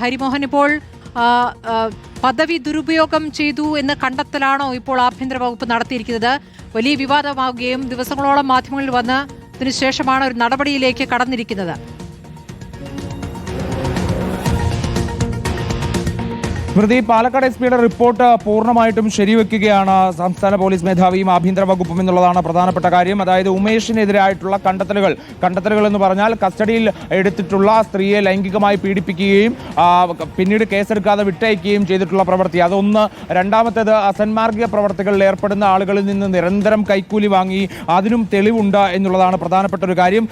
ഹരിമോഹൻ ഇപ്പോൾ പദവി ദുരുപയോഗം ചെയ്തു എന്ന കണ്ടെത്തലാണോ ഇപ്പോൾ ആഭ്യന്തര വകുപ്പ് നടത്തിയിരിക്കുന്നത്? വലിയ വിവാദമാവുകയും ദിവസങ്ങളോളം മാധ്യമങ്ങളിൽ വന്നതിനു ശേഷമാണ് ഒരു നടപടിയിലേക്ക് കടന്നിരിക്കുന്നത്. സ്മൃതി, പാലക്കാട് എസ് പിയുടെ റിപ്പോർട്ട് പൂർണ്ണമായിട്ടും ശരിവെക്കുകയാണ് സംസ്ഥാന പോലീസ് മേധാവിയും ആഭ്യന്തര വകുപ്പും എന്നുള്ളതാണ് പ്രധാനപ്പെട്ട കാര്യം. അതായത് ഉമേഷിനെതിരായിട്ടുള്ള കണ്ടെത്തലുകൾ എന്ന് പറഞ്ഞാൽ കസ്റ്റഡിയിൽ എടുത്തിട്ടുള്ള സ്ത്രീയെ ലൈംഗികമായി പീഡിപ്പിക്കുകയും പിന്നീട് കേസെടുക്കാതെ വിട്ടയക്കുകയും ചെയ്തിട്ടുള്ള പ്രവൃത്തി അതൊന്ന്. രണ്ടാമത്തേത് അസന്മാർഗിക പ്രവർത്തികളിൽ ഏർപ്പെടുന്ന ആളുകളിൽ നിന്ന് നിരന്തരം കൈക്കൂലി വാങ്ങി അതിനും തെളിവുണ്ട് എന്നുള്ളതാണ് പ്രധാനപ്പെട്ട ഒരു കാര്യം.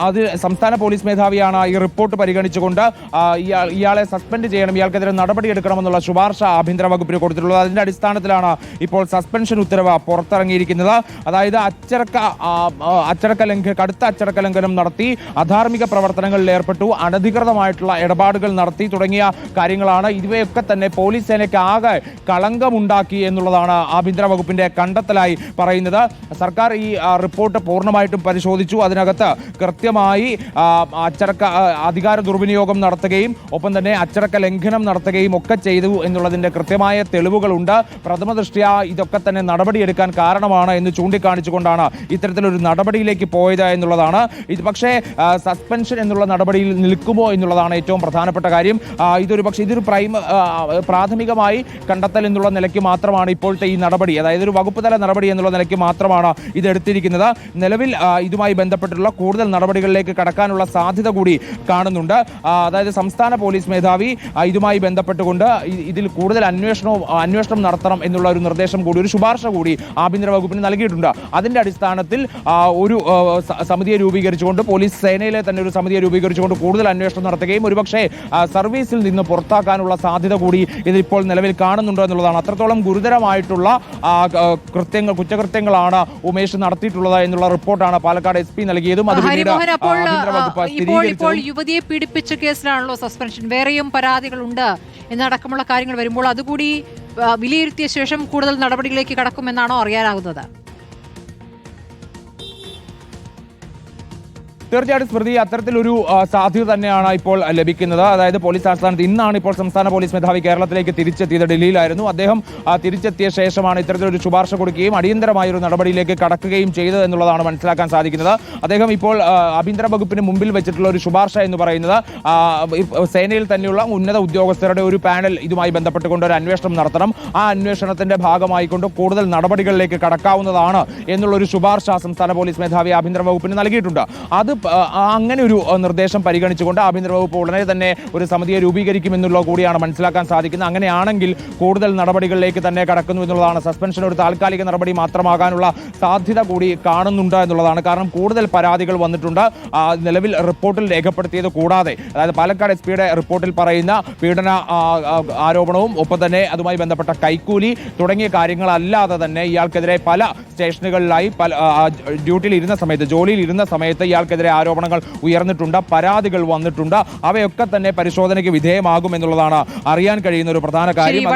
അത് സംസ്ഥാന പോലീസ് മേധാവിയാണ് ഈ റിപ്പോർട്ട് പരിഗണിച്ചുകൊണ്ട് ഇയാളെ സസ്പെൻഡ് ചെയ്യണം, ഇയാൾക്കെതിരെ നടപടിയെടുക്കണമെന്ന് ശുപാർശ ആഭ്യന്തര വകുപ്പിന് കൊടുത്തിട്ടുള്ളത്. അതിന്റെ അടിസ്ഥാനത്തിലാണ് ഇപ്പോൾ സസ്പെൻഷൻ ഉത്തരവ് പുറത്തിറങ്ങിയിരിക്കുന്നത്. അതായത് കടുത്ത അച്ചടക്ക ലംഘനം നടത്തി, അധാർമിക പ്രവർത്തനങ്ങളിൽ ഏർപ്പെട്ടു, അനധികൃതമായിട്ടുള്ള ഇടപാടുകൾ നടത്തി തുടങ്ങിയ കാര്യങ്ങളാണ്. ഇവയൊക്കെ തന്നെ പോലീസ് സേനയ്ക്ക് ആകെ കളങ്കമുണ്ടാക്കി എന്നുള്ളതാണ് ആഭ്യന്തര വകുപ്പിന്റെ കണ്ടെത്തലായി പറയുന്നത്. സർക്കാർ ഈ റിപ്പോർട്ട് പൂർണ്ണമായിട്ടും പരിശോധിച്ചു. അതിനകത്ത് കൃത്യമായി അധികാര ദുർവിനിയോഗം നടത്തുകയും ഒപ്പം തന്നെ അച്ചടക്ക ലംഘനം നടത്തുകയും ഒക്കെ ചെയ്തു എന്നുള്ളതിന്റെ കൃത്യമായ തെളിവുകളുണ്ട്. പ്രഥമ ദൃഷ്ട്യാ ഇതൊക്കെ തന്നെ നടപടിയെടുക്കാൻ കാരണമാണ് എന്ന് ചൂണ്ടിക്കാണിച്ചുകൊണ്ടാണ് ഇത്തരത്തിലൊരു നടപടിയിലേക്ക് പോയത് എന്നുള്ളതാണ്. ഇത് പക്ഷേ സസ്പെൻഷൻ എന്നുള്ള നടപടിയിൽ നിൽക്കുമോ എന്നുള്ളതാണ് ഏറ്റവും പ്രധാനപ്പെട്ട കാര്യം. ഇതൊരു പ്രാഥമികമായി കണ്ടെത്തൽ എന്നുള്ള നിലയ്ക്ക് മാത്രമാണ് ഇപ്പോഴത്തെ ഈ നടപടി, അതായത് ഒരു വകുപ്പ് തല നടപടി എന്നുള്ള നിലയ്ക്ക് മാത്രമാണ് ഇത് എടുത്തിരിക്കുന്നത്. നിലവിൽ ഇതുമായി ബന്ധപ്പെട്ടുള്ള കൂടുതൽ നടപടികളിലേക്ക് കടക്കാനുള്ള സാധ്യത കൂടി കാണുന്നുണ്ട്. അതായത് സംസ്ഥാന പോലീസ് മേധാവി ഇതുമായി ബന്ധപ്പെട്ടുകൊണ്ട് ഇതിൽ കൂടുതൽ അന്വേഷണം നടത്തണം എന്നുള്ള ഒരു നിർദ്ദേശം കൂടി, ഒരു ശുപാർശ കൂടി ആഭ്യന്തര വകുപ്പിന് നൽകിയിട്ടുണ്ട്. അതിന്റെ അടിസ്ഥാനത്തിൽ ഒരു സമിതിയെ രൂപീകരിച്ചുകൊണ്ട്, പോലീസ് സേനയിലെ തന്നെ ഒരു സമിതിയെ രൂപീകരിച്ചുകൊണ്ട് കൂടുതൽ അന്വേഷണം നടത്തുകയും ഒരുപക്ഷെ സർവീസിൽ നിന്ന് പുറത്താക്കാനുള്ള സാധ്യത കൂടി ഇതിപ്പോൾ നിലവിൽ കാണുന്നുണ്ടോ എന്നുള്ളതാണ്. അത്രത്തോളം ഗുരുതരമായിട്ടുള്ള കുറ്റകൃത്യങ്ങളാണ് ഉമേഷ് നടത്തിയിട്ടുള്ളത് എന്നുള്ള റിപ്പോർട്ടാണ് പാലക്കാട് എസ് പി നൽകിയതും. ഇപ്പോൾ യുവതിയെ പീഡിപ്പിച്ച കേസിലാണല്ലോ സസ്പെൻഷൻ, വേറെയും പരാതികളുണ്ട് എന്നടക്കമുള്ള കാര്യങ്ങൾ വരുമ്പോൾ അതുകൂടി വിലയിരുത്തിയ ശേഷം കൂടുതൽ നടപടികളിലേക്ക് കടക്കുമെന്നാണോ അറിയാനാകുന്നത്? തീർച്ചയായിട്ടും സ്മൃതി, അത്തരത്തിലൊരു സാധ്യത തന്നെയാണ് ഇപ്പോൾ ലഭിക്കുന്നത്. അതായത് പോലീസ് ആസ്ഥാനത്ത് ഇന്നാണ് ഇപ്പോൾ സംസ്ഥാന പോലീസ് മേധാവി കേരളത്തിലേക്ക് തിരിച്ചെത്തിയത്. ഡൽഹിയിലായിരുന്നു അദ്ദേഹം. തിരിച്ചെത്തിയ ശേഷമാണ് ഇത്തരത്തിലൊരു ശുപാർശ കൊടുക്കുകയും അടിയന്തരമായ ഒരു നടപടിയിലേക്ക് കടക്കുകയും ചെയ്തത് എന്നുള്ളതാണ് മനസ്സിലാക്കാൻ സാധിക്കുന്നത്. അദ്ദേഹം ഇപ്പോൾ ആഭ്യന്തര വകുപ്പിന് മുമ്പിൽ വെച്ചിട്ടുള്ള ഒരു ശുപാർശ എന്ന് പറയുന്നത് സേനയിൽ തന്നെയുള്ള ഉന്നത ഉദ്യോഗസ്ഥരുടെ ഒരു പാനൽ ഇതുമായി ബന്ധപ്പെട്ടുകൊണ്ട് ഒരു അന്വേഷണം നടത്തണം, ആ അന്വേഷണത്തിന്റെ ഭാഗമായിക്കൊണ്ട് കൂടുതൽ നടപടികളിലേക്ക് കടക്കാവുന്നതാണ് എന്നുള്ളൊരു ശുപാർശ സംസ്ഥാന പോലീസ് മേധാവി ആഭ്യന്തര വകുപ്പിന് നൽകിയിട്ടുണ്ട്. അത് അങ്ങനെ ഒരു നിർദ്ദേശം പരിഗണിച്ചുകൊണ്ട് ആഭ്യന്തര വകുപ്പ് ഉടനെ തന്നെ ഒരു സമിതിയെ രൂപീകരിക്കുമെന്നുള്ള കൂടിയാണ് മനസ്സിലാക്കാൻ സാധിക്കുന്നത്. അങ്ങനെയാണെങ്കിൽ കൂടുതൽ നടപടികളിലേക്ക് തന്നെ കടക്കുന്നു എന്നുള്ളതാണ്. സസ്പെൻഷൻ ഒരു താൽക്കാലിക നടപടി മാത്രമാകാനുള്ള സാധ്യത കൂടി കാണുന്നുണ്ട് എന്നുള്ളതാണ്. കാരണം കൂടുതൽ പരാതികൾ വന്നിട്ടുണ്ട്. നിലവിൽ റിപ്പോർട്ടിൽ രേഖപ്പെടുത്തിയത് കൂടാതെ, അതായത് പാലക്കാട് എസ് പിയുടെ റിപ്പോർട്ടിൽ പറയുന്ന പീഡന ആരോപണവും ഒപ്പം തന്നെ അതുമായി ബന്ധപ്പെട്ട കൈക്കൂലി തുടങ്ങിയ കാര്യങ്ങളല്ലാതെ തന്നെ ഇയാൾക്കെതിരെ പല സ്റ്റേഷനുകളിലായി ഡ്യൂട്ടിയിൽ ഇരുന്ന സമയത്ത്, ജോലിയിൽ ഇരുന്ന സമയത്ത് ഇയാൾക്കെതിരെ ആരോപണങ്ങൾ ഉയർന്നിട്ടുണ്ട്, പരാതികൾ വന്നിട്ടുണ്ട്. അവയൊക്കെ തന്നെ പരിശോധനയ്ക്ക് വിധേയമാകും എന്നുള്ളതാണ് അറിയാൻ കഴിയുന്ന ഒരു പ്രധാന കാര്യം.